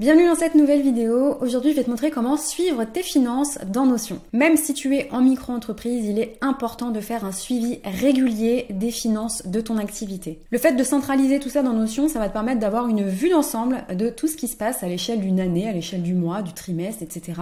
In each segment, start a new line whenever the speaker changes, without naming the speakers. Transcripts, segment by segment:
Bienvenue dans cette nouvelle vidéo. Aujourd'hui, je vais te montrer comment suivre tes finances dans Notion. Même si tu es en micro-entreprise, il est important de faire un suivi régulier des finances de ton activité. Le fait de centraliser tout ça dans Notion, ça va te permettre d'avoir une vue d'ensemble de tout ce qui se passe à l'échelle d'une année, à l'échelle du mois, du trimestre, etc.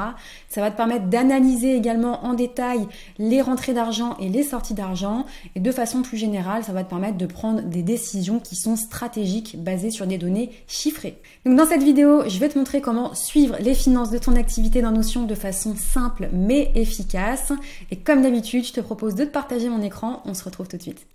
Ça va te permettre d'analyser également en détail les rentrées d'argent et les sorties d'argent. Et de façon plus générale, ça va te permettre de prendre des décisions qui sont stratégiques basées sur des données chiffrées. Donc dans cette vidéo, je vais te montrer comment suivre les finances de ton activité dans Notion de façon simple mais efficace. Et comme d'habitude, je te propose de te partager mon écran. On se retrouve tout de suite.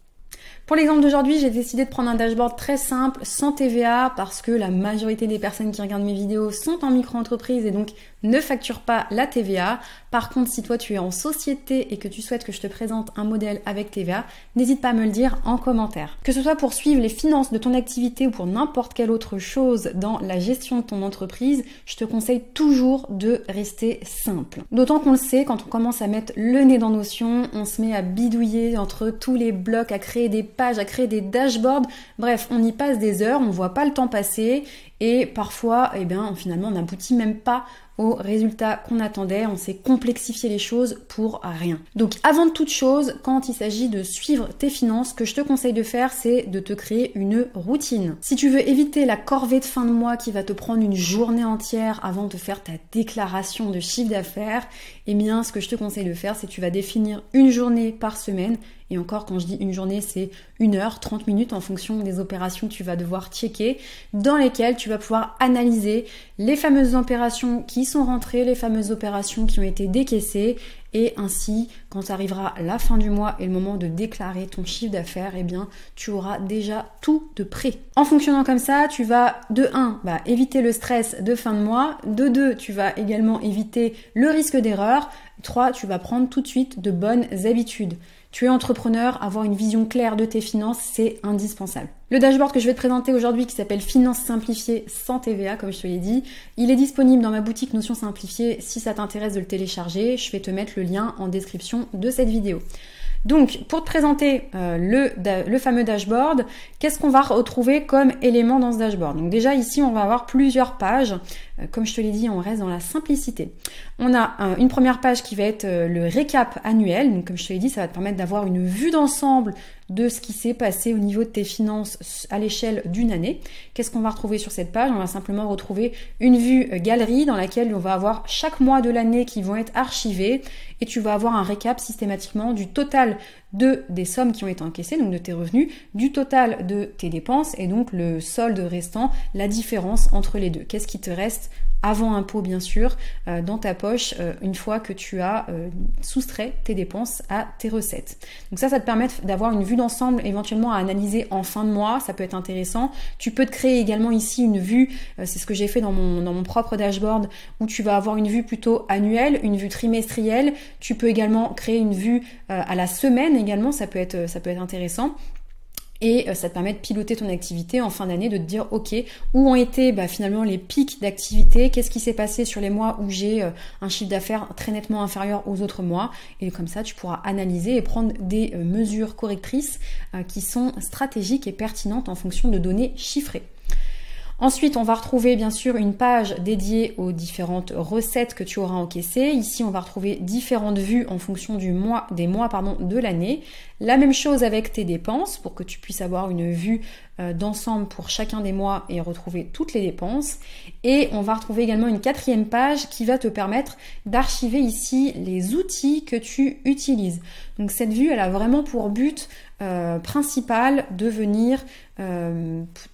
Pour l'exemple d'aujourd'hui, j'ai décidé de prendre un dashboard très simple, sans TVA, parce que la majorité des personnes qui regardent mes vidéos sont en micro-entreprise et donc ne facturent pas la TVA. Par contre, si toi tu es en société et que tu souhaites que je te présente un modèle avec TVA, n'hésite pas à me le dire en commentaire. Que ce soit pour suivre les finances de ton activité ou pour n'importe quelle autre chose dans la gestion de ton entreprise, je te conseille toujours de rester simple. D'autant qu'on le sait, quand on commence à mettre le nez dans Notion, on se met à bidouiller entre tous les blocs, à créer des pages, à créer des dashboards. Bref, on y passe des heures, on ne voit pas le temps passer et parfois, finalement, on n'aboutit même pas au résultat qu'on attendait. On s'est complexifié les choses pour rien. Donc, avant toute chose, quand il s'agit de suivre tes finances, ce que je te conseille de faire, c'est de te créer une routine. Si tu veux éviter la corvée de fin de mois qui va te prendre une journée entière avant de faire ta déclaration de chiffre d'affaires, ce que je te conseille de faire, c'est que tu vas définir une journée par semaine. Et encore, quand je dis une journée, c'est 1 heure, 30 minutes en fonction des opérations que tu vas devoir checker, dans lesquelles tu vas pouvoir analyser les fameuses opérations qui sont rentrées, les fameuses opérations qui ont été décaissées. Et ainsi, quand arrivera la fin du mois et le moment de déclarer ton chiffre d'affaires, tu auras déjà tout de prêt. En fonctionnant comme ça, tu vas de 1, éviter le stress de fin de mois. De 2, tu vas également éviter le risque d'erreur. 3, tu vas prendre tout de suite de bonnes habitudes. Tu es entrepreneur, avoir une vision claire de tes finances, c'est indispensable. Le dashboard que je vais te présenter aujourd'hui qui s'appelle Finances simplifiées sans TVA, comme je te l'ai dit, il est disponible dans ma boutique Notion Simplifiée. Si ça t'intéresse de le télécharger, je vais te mettre le lien en description de cette vidéo. Donc, pour te présenter le fameux dashboard, qu'est-ce qu'on va retrouver comme élément dans ce dashboard? Donc déjà, ici, on va avoir plusieurs pages. Comme je te l'ai dit, on reste dans la simplicité. On a une première page qui va être le récap annuel. Donc, comme je te l'ai dit, ça va te permettre d'avoir une vue d'ensemble de ce qui s'est passé au niveau de tes finances à l'échelle d'une année. Qu'est-ce qu'on va retrouver sur cette page? On va simplement retrouver une vue galerie dans laquelle on va avoir chaque mois de l'année qui vont être archivés et tu vas avoir un récap systématiquement du total des sommes qui ont été encaissées, donc de tes revenus, du total de tes dépenses et donc le solde restant, la différence entre les deux. Qu'est-ce qui te reste avant impôt bien sûr, dans ta poche une fois que tu as soustrait tes dépenses à tes recettes. Donc ça te permet d'avoir une vue d'ensemble éventuellement à analyser en fin de mois, ça peut être intéressant. Tu peux te créer également ici une vue, c'est ce que j'ai fait dans mon propre dashboard, où tu vas avoir une vue plutôt annuelle, une vue trimestrielle. Tu peux également créer une vue à la semaine également, ça peut être intéressant. Et ça te permet de piloter ton activité en fin d'année, de te dire ok, où ont été finalement les pics d'activité, qu'est-ce qui s'est passé sur les mois où j'ai un chiffre d'affaires très nettement inférieur aux autres mois. Et comme ça, tu pourras analyser et prendre des mesures correctrices qui sont stratégiques et pertinentes en fonction de données chiffrées. Ensuite, on va retrouver bien sûr une page dédiée aux différentes recettes que tu auras encaissées. Ici, on va retrouver différentes vues en fonction des mois de l'année. La même chose avec tes dépenses pour que tu puisses avoir une vue d'ensemble pour chacun des mois et retrouver toutes les dépenses. Et on va retrouver également une 4e page qui va te permettre d'archiver ici les outils que tu utilises. Donc cette vue, elle a vraiment pour but principal de venir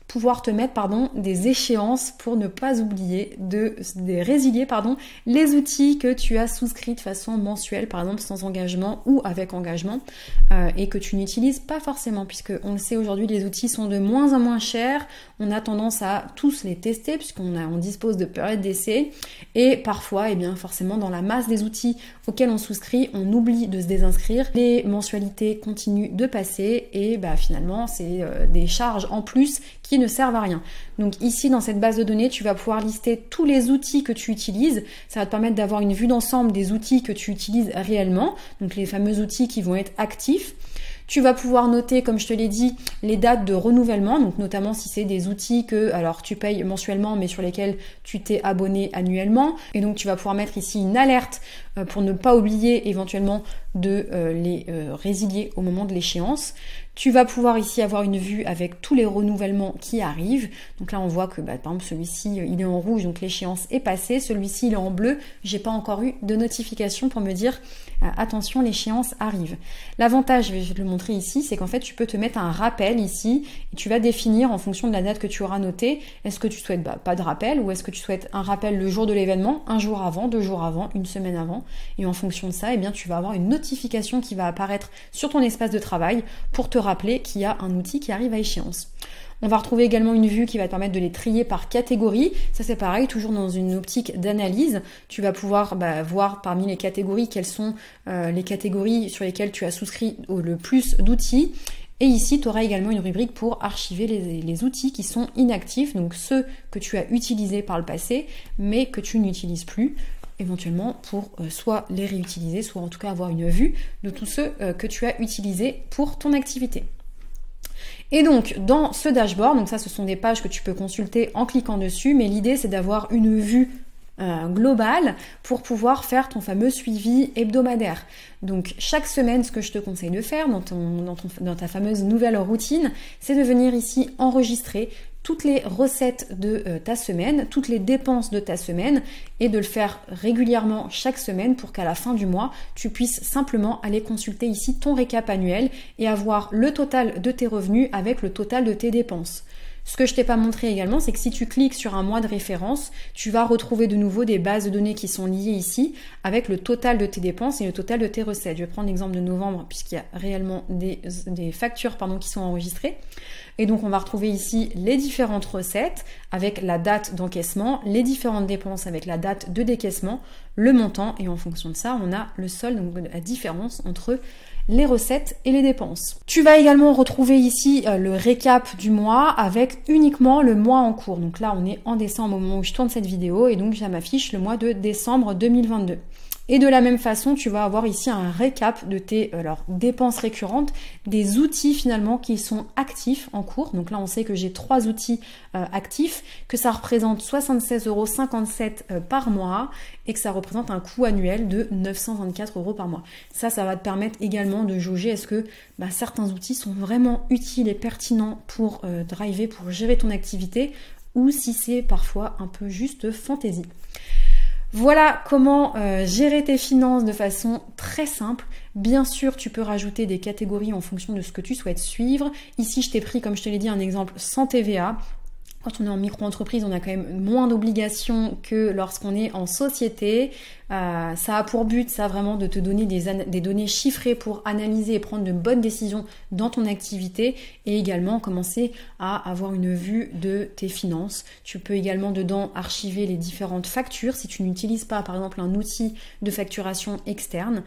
pouvoir te mettre des échéances pour ne pas oublier de résilier les outils que tu as souscrits de façon mensuelle, par exemple sans engagement ou avec engagement et que tu n'utilises pas forcément, puisque on le sait aujourd'hui, les outils sont de moins en moins chers. On a tendance à tous les tester puisqu'on dispose de périodes d'essai et parfois, forcément dans la masse des outils auxquels on souscrit, on oublie de se désinscrire. Les mensualités continuent de passer et finalement c'est des charges en plus qui ne servent à rien. Donc ici dans cette base de données, tu vas pouvoir lister tous les outils que tu utilises. Ça va te permettre d'avoir une vue d'ensemble des outils que tu utilises réellement, donc les fameux outils qui vont être actifs. Tu vas pouvoir noter, comme je te l'ai dit, les dates de renouvellement, donc notamment si c'est des outils que alors tu payes mensuellement mais sur lesquels tu t'es abonné annuellement. Et donc tu vas pouvoir mettre ici une alerte pour ne pas oublier éventuellement de les résilier au moment de l'échéance. Tu vas pouvoir ici avoir une vue avec tous les renouvellements qui arrivent. Donc là, on voit que par exemple, celui-ci, il est en rouge, donc l'échéance est passée. Celui-ci, il est en bleu. J'ai pas encore eu de notification pour me dire attention, l'échéance arrive. L'avantage, je vais te le montrer ici, c'est qu'en fait, tu peux te mettre un rappel ici et tu vas définir en fonction de la date que tu auras notée. Est-ce que tu souhaites pas de rappel ou est-ce que tu souhaites un rappel le jour de l'événement, un jour avant, 2 jours avant, une semaine avant. Et en fonction de ça, eh bien, tu vas avoir une notification qui va apparaître sur ton espace de travail pour te rappeler qu'il y a un outil qui arrive à échéance. On va retrouver également une vue qui va te permettre de les trier par catégorie. Ça c'est pareil, toujours dans une optique d'analyse. Tu vas pouvoir voir parmi les catégories quelles sont les catégories sur lesquelles tu as souscrit le plus d'outils. Et ici, tu auras également une rubrique pour archiver les outils qui sont inactifs, donc ceux que tu as utilisés par le passé, mais que tu n'utilises plus, éventuellement pour soit les réutiliser, soit en tout cas avoir une vue de tous ceux que tu as utilisés pour ton activité. Et donc, dans ce dashboard, donc ça, ce sont des pages que tu peux consulter en cliquant dessus, mais l'idée, c'est d'avoir une vue globale pour pouvoir faire ton fameux suivi hebdomadaire. Donc, chaque semaine, ce que je te conseille de faire dans ta fameuse nouvelle routine, c'est de venir ici enregistrer toutes les recettes de ta semaine, toutes les dépenses de ta semaine et de le faire régulièrement chaque semaine pour qu'à la fin du mois, tu puisses simplement aller consulter ici ton récap annuel et avoir le total de tes revenus avec le total de tes dépenses. Ce que je t'ai pas montré également, c'est que si tu cliques sur un mois de référence, tu vas retrouver de nouveau des bases de données qui sont liées ici avec le total de tes dépenses et le total de tes recettes. Je vais prendre l'exemple de novembre puisqu'il y a réellement des factures qui sont enregistrées. Et donc, on va retrouver ici les différentes recettes avec la date d'encaissement, les différentes dépenses avec la date de décaissement, le montant et en fonction de ça, on a le solde, donc la différence entre les recettes et les dépenses. Tu vas également retrouver ici le récap du mois avec uniquement le mois en cours. Donc là, on est en décembre au moment où je tourne cette vidéo et donc ça m'affiche le mois de décembre 2022. Et de la même façon, tu vas avoir ici un récap de tes dépenses récurrentes, des outils finalement qui sont actifs en cours. Donc là, on sait que j'ai 3 outils actifs, que ça représente 76,57 € par mois et que ça représente un coût annuel de 924 € par mois. Ça va te permettre également de jauger est-ce que certains outils sont vraiment utiles et pertinents pour driver, pour gérer ton activité ou si c'est parfois un peu juste fantaisie. Voilà comment gérer tes finances de façon très simple. Bien sûr, tu peux rajouter des catégories en fonction de ce que tu souhaites suivre. Ici, je t'ai pris, comme je te l'ai dit, un exemple sans TVA. Quand on est en micro-entreprise, on a quand même moins d'obligations que lorsqu'on est en société. Ça a pour but, ça vraiment, de te donner des données chiffrées pour analyser et prendre de bonnes décisions dans ton activité et également commencer à avoir une vue de tes finances. Tu peux également dedans archiver les différentes factures si tu n'utilises pas, par exemple, un outil de facturation externe,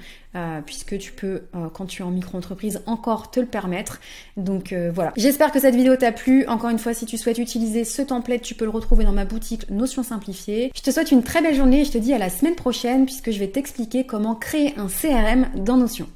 puisque tu peux, quand tu es en micro-entreprise, encore te le permettre. Donc voilà. J'espère que cette vidéo t'a plu. Encore une fois, si tu souhaites utiliser ce template, tu peux le retrouver dans ma boutique Notion Simplifiée. Je te souhaite une très belle journée et je te dis à la semaine prochaine puisque je vais t'expliquer comment créer un CRM dans Notion.